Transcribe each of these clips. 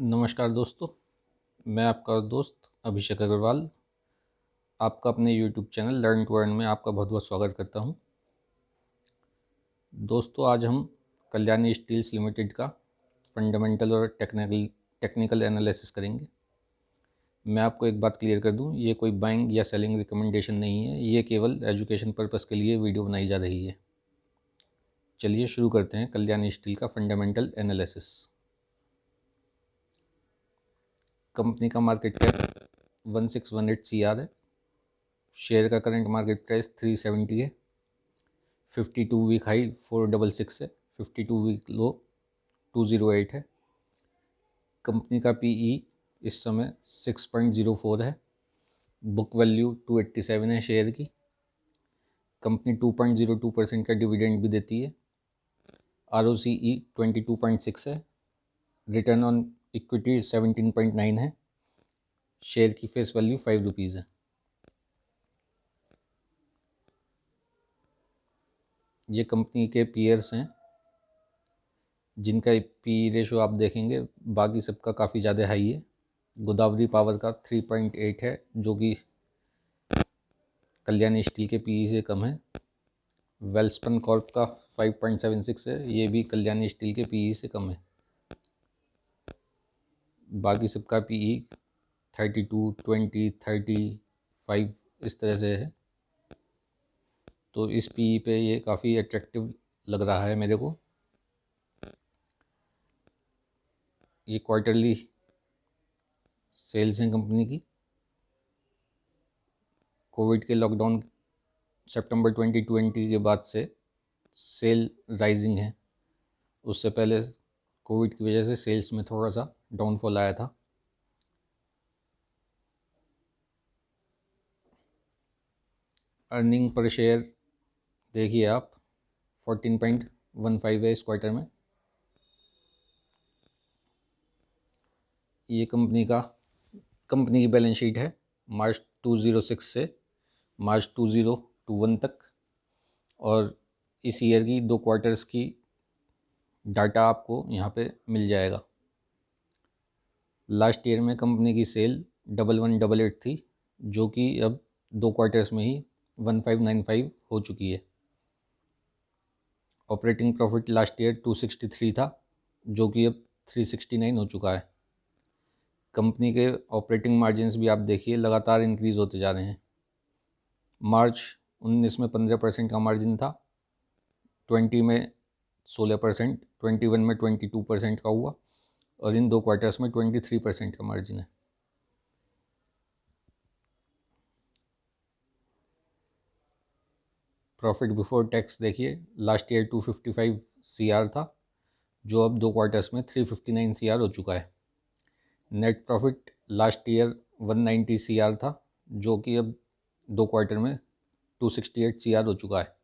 नमस्कार दोस्तों, मैं आपका दोस्त अभिषेक अग्रवाल आपका अपने YouTube channel learn to earn में आपका बहुत बहुत स्वागत करता हूं। दोस्तों, आज हम कल्याणी स्टील्स लिमिटेड का फंडामेंटल और टेक्निकल एनालिसिस करेंगे। मैं आपको एक बात क्लियर कर दूं, ये कोई बाइंग या सेलिंग रिकमेंडेशन नहीं है, ये केवल एजुकेशन पर्पस के लिए वीडियो बनाई जा रही है। चलिए शुरू करते हैं कल्याणी स्टील का फंडामेंटल एनालिसिस। कंपनी का मार्केट कैप 1618 CR है। शेयर का करंट मार्केट प्राइस 370 है। 52 वीक हाई 466 है। 52 वीक लो 208 है। कंपनी का PE इस समय 6.04 है। बुक वैल्यू 287 है शेयर की। कंपनी 2.02% का डिविडेंड भी देती है। ROCE 22.6 है। रिटर्न ऑन इक्विटी 17.9 है। शेयर की फेस वैल्यू 5 रुपीज़ है। ये कंपनी के पीयर्स हैं जिनका PE रेशो आप देखेंगे बाकी सबका काफ़ी ज़्यादा हाई है। गोदावरी पावर का 3.8 है जो कि कल्याणी स्टील के PE से कम है। वेल्सपन कॉर्प का 5.76 है, ये भी कल्याणी स्टील के PE से कम है। बाकी सबका PE 32, 20, 35 इस तरह से है। तो इस PE पे ये काफ़ी अट्रैक्टिव लग रहा है मेरे को। ये क्वार्टरली सेल्स हैं कंपनी की। कोविड के लॉकडाउन सितंबर 2020 के बाद से सेल राइजिंग है। उससे पहले कोविड की वजह से सेल्स में थोड़ा सा डाउनफॉल आया था। अर्निंग पर शेयर देखिए आप 14.15 है इस क्वार्टर में। ये कंपनी की बैलेंस शीट है मार्च 2006 से मार्च 2021 तक, और इस ईयर की 2 क्वार्टर्स की डाटा आपको यहाँ पे मिल जाएगा। लास्ट ईयर में कंपनी की सेल 1188 थी जो कि अब 2 क्वार्टर्स में ही 1595 हो चुकी है। ऑपरेटिंग प्रॉफिट लास्ट ईयर 263 था जो कि अब 369 हो चुका है। कंपनी के ऑपरेटिंग मार्जिन्स भी आप देखिए लगातार इंक्रीज़ होते जा रहे हैं। मार्च 19 में 15% का मार्जिन था, 20 में 16%, 21 में 22% का हुआ, और इन 2 क्वार्टर्स में 23% का मार्जिन है। प्रॉफिट बिफोर टैक्स देखिए, लास्ट ईयर 255 CR था जो अब 2 क्वार्टर्स में 359 CR हो चुका है। Net profit last year 190 CR था जो कि अब 2 क्वार्टर में 268 CR हो चुका है।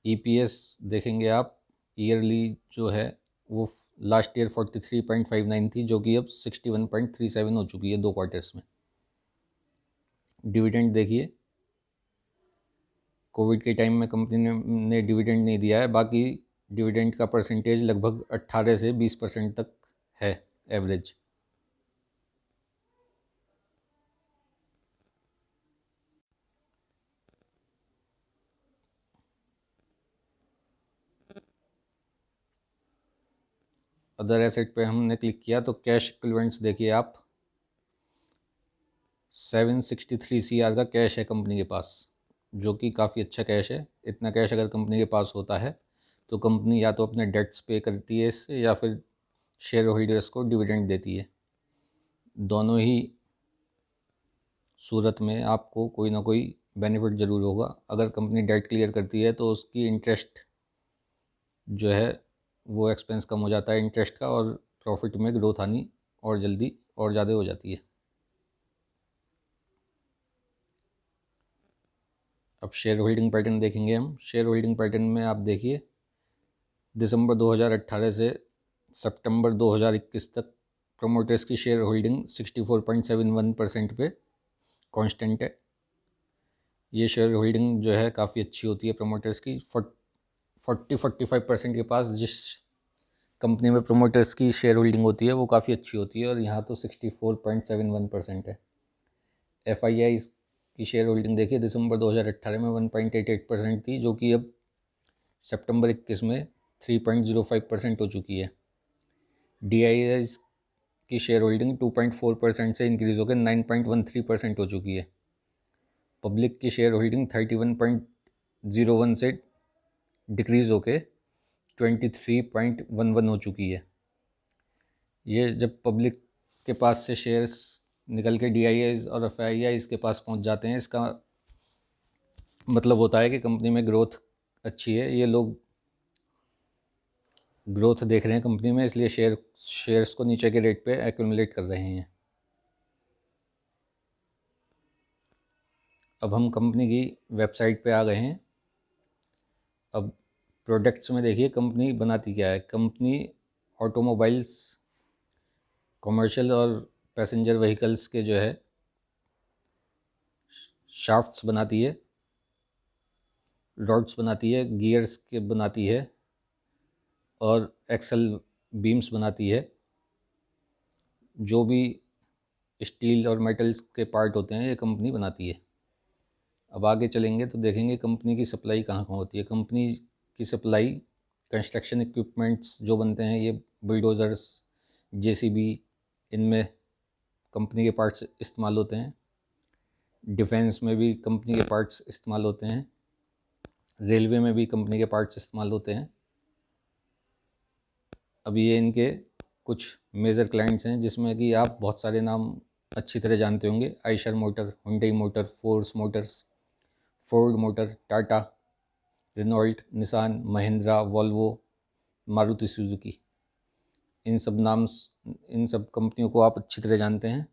EPS देखेंगे आप, ईयरली जो है वो लास्ट ईयर 43.59 थी जो कि अब 61.37 हो चुकी है 2 क्वार्टर्स में। डिविडेंड देखिए, कोविड के टाइम में कंपनी ने डिविडेंड नहीं दिया है, बाकी डिविडेंड का परसेंटेज लगभग 18 से 20% तक है एवरेज। अदर एसेट पे हमने क्लिक किया तो कैश इक्विवेलेंट्स देखिए आप, 763 CR का कैश है कंपनी के पास जो कि काफ़ी अच्छा कैश है। इतना कैश अगर कंपनी के पास होता है तो कंपनी या तो अपने डेट्स पे करती है इससे या फिर शेयर होल्डर्स को डिविडेंड देती है। दोनों ही सूरत में आपको कोई ना कोई बेनिफिट ज़रूर होगा। अगर कंपनी डेट क्लियर करती है तो उसकी इंटरेस्ट जो है वो एक्सपेंस कम हो जाता है इंटरेस्ट का, और प्रॉफिट में ग्रोथ आनी और जल्दी और ज़्यादा हो जाती है। अब शेयर होल्डिंग पैटर्न देखेंगे हम। शेयर होल्डिंग पैटर्न में आप देखिए, दिसंबर 2018 से सितंबर 2021 तक प्रमोटर्स की शेयर होल्डिंग 64.71% पे कांस्टेंट है। ये शेयर होल्डिंग जो है काफ़ी अच्छी होती है प्रमोटर्स की। 40-45% के पास जिस कंपनी में प्रोमोटर्स की शेयर होल्डिंग होती है वो काफ़ी अच्छी होती है और यहाँ तो 64.71% है। FII की शेयर होल्डिंग देखिए दिसंबर 2018 में 1.88% थी, जो कि अब सितंबर 21 में 3.05% हो चुकी है। DII की शेयर होल्डिंग 2.4% से इंक्रीज़ होकर 9.13% हो चुकी है। पब्लिक की शेयर होल्डिंग 31.01 से डिक्रीज़ होकर 23.11 हो चुकी है। ये जब पब्लिक के पास से शेयर्स निकल के DIIs और FIIs के पास पहुंच जाते हैं, इसका मतलब होता है कि कंपनी में ग्रोथ अच्छी है। ये लोग ग्रोथ देख रहे हैं कंपनी में, इसलिए शेयर्स को नीचे के रेट पे एक्यूमुलेट कर रहे हैं। अब हम कंपनी की वेबसाइट पे आ गए हैं। अब प्रोडक्ट्स में देखिए कंपनी बनाती क्या है। कंपनी ऑटोमोबाइल्स, कमर्शियल और पैसेंजर व्हीकल्स के जो है शाफ्ट्स बनाती है, रॉड्स बनाती है, गियर्स के बनाती है और एक्सल बीम्स बनाती है। जो भी स्टील और मेटल्स के पार्ट होते हैं ये कंपनी बनाती है। अब आगे चलेंगे तो देखेंगे कंपनी की सप्लाई कहाँ कहाँ होती है। कंपनी की सप्लाई कंस्ट्रक्शन इक्विपमेंट्स जो बनते हैं, ये बुलडोज़र्स, JCB, इनमें कंपनी के पार्ट्स इस्तेमाल होते हैं। डिफेंस में भी कंपनी के पार्ट्स इस्तेमाल होते हैं। रेलवे में भी कंपनी के पार्ट्स इस्तेमाल होते हैं। अब ये इनके कुछ मेजर क्लाइंट्स हैं जिसमें कि आप बहुत सारे नाम अच्छी तरह जानते होंगे। Eicher Motor, Hyundai Motor, Force Motors, Ford Motor, Tata, Renault, Nissan, Mahindra, Volvo, Maruti Suzuki. इन सब कंपनियों को आप अच्छी तरह जानते हैं।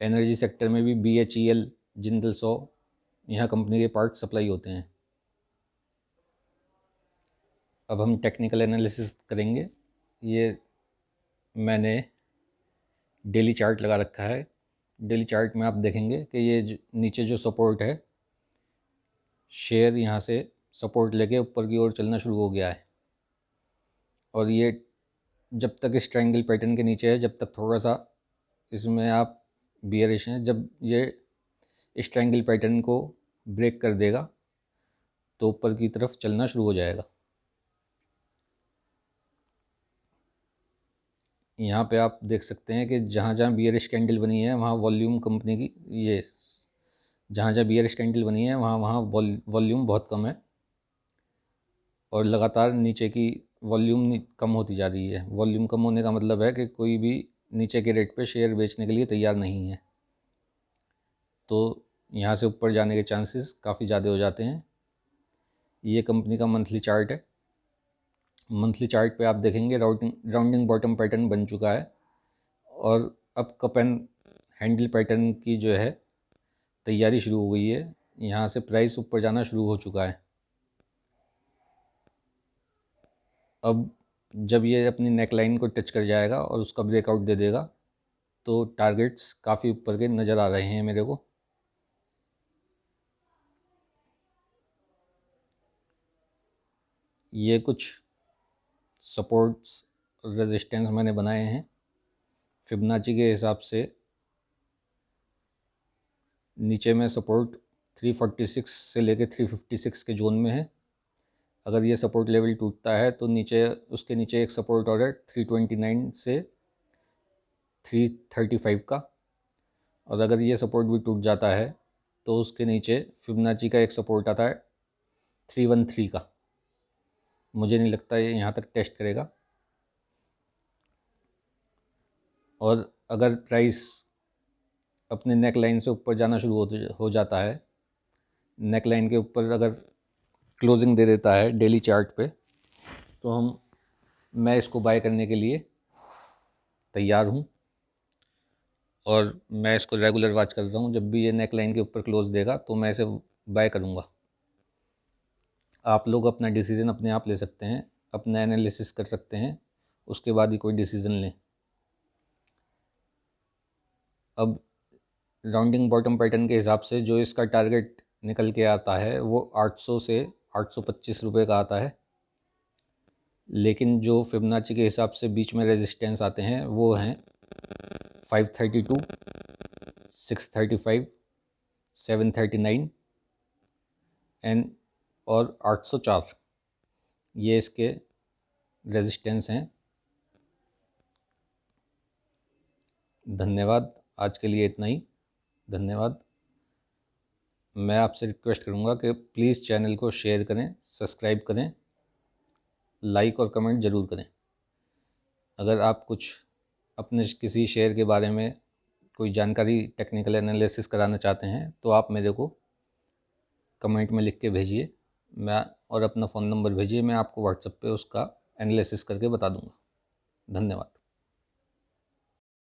एनर्जी सेक्टर में भी BHEL, जिंदल सौ, यहाँ कंपनी के पार्ट सप्लाई होते हैं। अब हम टेक्निकल एनालिसिस करेंगे। ये मैंने डेली चार्ट लगा रखा है। डेली चार्ट में आप देखेंगे कि ये नीचे जो सपोर्ट है, शेयर यहाँ से सपोर्ट लेके ऊपर की ओर चलना शुरू हो गया है और ये जब तक इस ट्रायंगल पैटर्न के नीचे है, जब तक थोड़ा सा इसमें आप बियरिश हैं, जब ये इस ट्रायंगल पैटर्न को ब्रेक कर देगा तो ऊपर की तरफ चलना शुरू हो जाएगा। यहाँ पे आप देख सकते हैं कि जहाँ जहाँ बियरिश कैंडल बनी है वहाँ वॉल्यूम कंपनी की, ये जहाँ जहाँ बियरिश कैंडल बनी है वहाँ वहाँ वॉल्यूम बहुत कम है और लगातार नीचे की वॉल्यूम कम होती जा रही है। वॉल्यूम कम होने का मतलब है कि कोई भी नीचे के रेट पे शेयर बेचने के लिए तैयार नहीं है, तो यहाँ से ऊपर जाने के चांसेस काफ़ी ज़्यादा हो जाते हैं। ये कंपनी का मंथली चार्ट है। मंथली चार्ट पे आप देखेंगे राउंडिंग बॉटम पैटर्न बन चुका है और अब कप एंड हैंडल पैटर्न की जो है तैयारी शुरू हो गई है। यहाँ से प्राइस ऊपर जाना शुरू हो चुका है। अब जब ये अपनी नेकलाइन को टच कर जाएगा और उसका ब्रेकआउट दे देगा तो टारगेट्स काफ़ी ऊपर के नज़र आ रहे हैं मेरे को। ये कुछ सपोर्ट्स रेजिस्टेंस मैंने बनाए हैं फिबोनाची के हिसाब से। नीचे में सपोर्ट 346 से लेकर 356 के जोन में है। अगर ये सपोर्ट लेवल टूटता है तो नीचे, उसके नीचे एक सपोर्ट और है 329 से 335 का, और अगर ये सपोर्ट भी टूट जाता है तो उसके नीचे फिबोनाची का एक सपोर्ट आता है 313 का। मुझे नहीं लगता ये यहाँ तक टेस्ट करेगा। और अगर प्राइस अपने नेक लाइन से ऊपर जाना शुरू हो जाता है, नेक लाइन के ऊपर अगर क्लोजिंग दे देता है डेली चार्ट पे, तो मैं इसको बाय करने के लिए तैयार हूँ और मैं इसको रेगुलर वॉच कर रहा हूँ। जब भी ये नेक लाइन के ऊपर क्लोज देगा तो मैं इसे बाय करूँगा। आप लोग अपना डिसीज़न अपने आप ले सकते हैं, अपना एनालिसिस कर सकते हैं, उसके बाद ही कोई डिसीज़न लें। अब राउंडिंग बॉटम पैटर्न के हिसाब से जो इसका टारगेट निकल के आता है वो 800 से 825 रुपये का आता है। लेकिन जो फिबोनाची के हिसाब से बीच में रेजिस्टेंस आते हैं वो हैं 532, 635, 739 एंड और 804, ये इसके रेजिस्टेंस हैं। धन्यवाद, आज के लिए इतना ही। धन्यवाद। मैं आपसे रिक्वेस्ट करूँगा कि प्लीज़ चैनल को शेयर करें, सब्सक्राइब करें, लाइक और कमेंट ज़रूर करें। अगर आप कुछ अपने किसी शेयर के बारे में कोई जानकारी, टेक्निकल एनालिसिस कराना चाहते हैं तो आप मेरे को कमेंट में लिख के भेजिए, मैं और अपना फ़ोन नंबर भेजिए, मैं आपको व्हाट्सएप पे उसका एनालिसिस करके बता दूंगा। धन्यवाद।